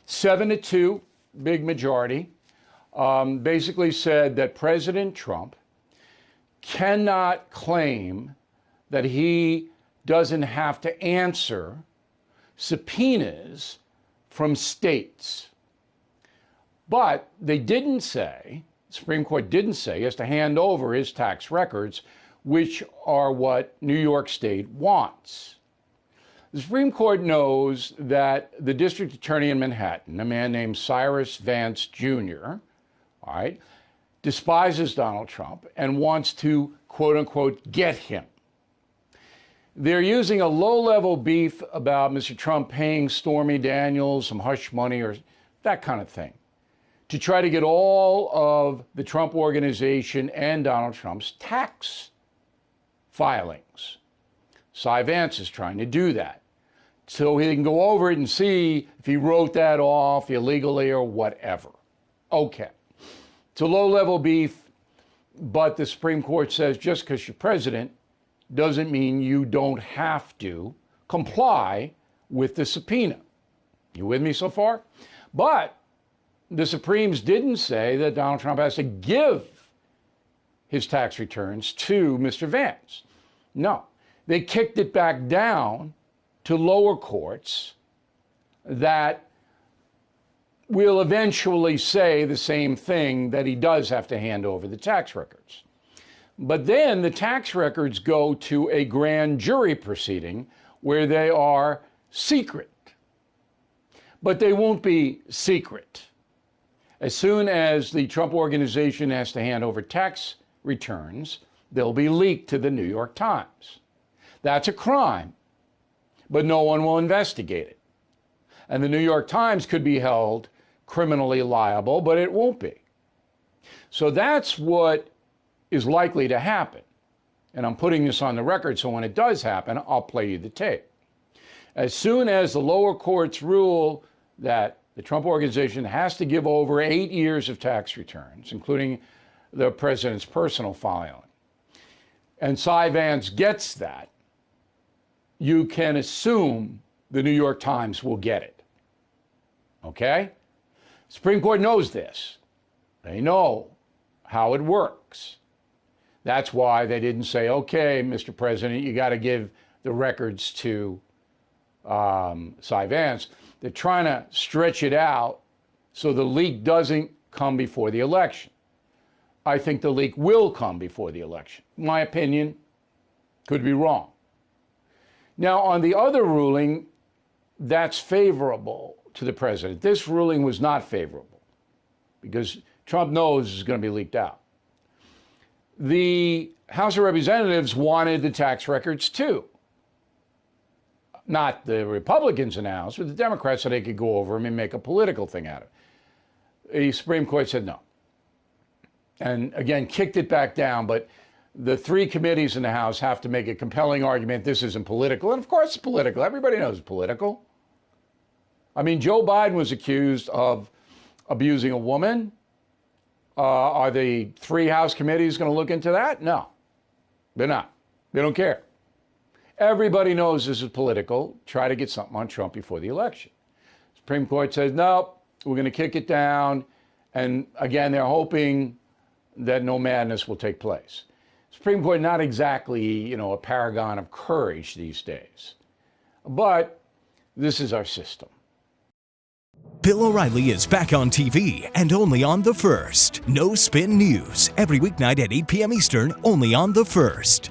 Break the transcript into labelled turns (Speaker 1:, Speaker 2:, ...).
Speaker 1: 7-2, big majority, basically said that President Trump cannot claim that he doesn't have to answer subpoenas from states. But they didn't say, the Supreme Court didn't say he has to hand over his tax records, which are what New York State wants. The Supreme Court knows that the district attorney in Manhattan, a man named Cyrus Vance Jr., all right, despises Donald Trump and wants to, quote unquote, get him. They're using a low-level beef about Mr. Trump paying Stormy Daniels some hush money or that kind of thing to try to get all of the Trump organization and Donald Trump's tax filings. Cy Vance is trying to do that so he can go over it and see if he wrote that off illegally or whatever. Okay. It's a low-level beef, but the Supreme Court says just because you're president doesn't mean you don't have to comply with the subpoena. You with me so far? But the Supremes didn't say that Donald Trump has to give his tax returns to Mr. Vance. No, they kicked it back down to lower courts that will eventually say the same thing, that he does have to hand over the tax records. But then the tax records go to a grand jury proceeding where they are secret. But they won't be secret. As soon as the Trump organization has to hand over tax returns, they'll be leaked to the New York Times. That's a crime, but no one will investigate it. And the New York Times could be held criminally liable, but it won't be. So that's what is likely to happen. And I'm putting this on the record so when it does happen, I'll play you the tape. As soon as the lower courts rule that the Trump organization has to give over 8 years of tax returns, including the president's personal filing, and Cy Vance gets that, you can assume the New York Times will get it. Okay? Supreme Court knows this. They know how it works. That's why they didn't say, okay, Mr. President, you got to give the records to Cy Vance. They're trying to stretch it out so the leak doesn't come before the election. I think the leak will come before the election. My opinion, could be wrong. Now, on the other ruling, that's favorable to the president. This ruling was not favorable because Trump knows it's going to be leaked out. The House of Representatives wanted the tax records too. Not the Republicans in the House, but the Democrats, so they could go over them and make a political thing out of it. The Supreme Court said no. And again, kicked it back down, but the three committees in the House have to make a compelling argument this isn't political. And of course it's political. Everybody knows it's political. I mean, Joe Biden was accused of abusing a woman. Are the three House committees going to look into that? No, they're not. They don't care. Everybody knows this is political. Try to get something on Trump before the election. Supreme Court says, no, we're going to kick it down. And again, they're hoping that no madness will take place. Supreme Court, not exactly, a paragon of courage these days. But this is our system.
Speaker 2: Bill O'Reilly is back on TV and only on The First. No Spin News, every weeknight at 8 p.m. Eastern, only on The First.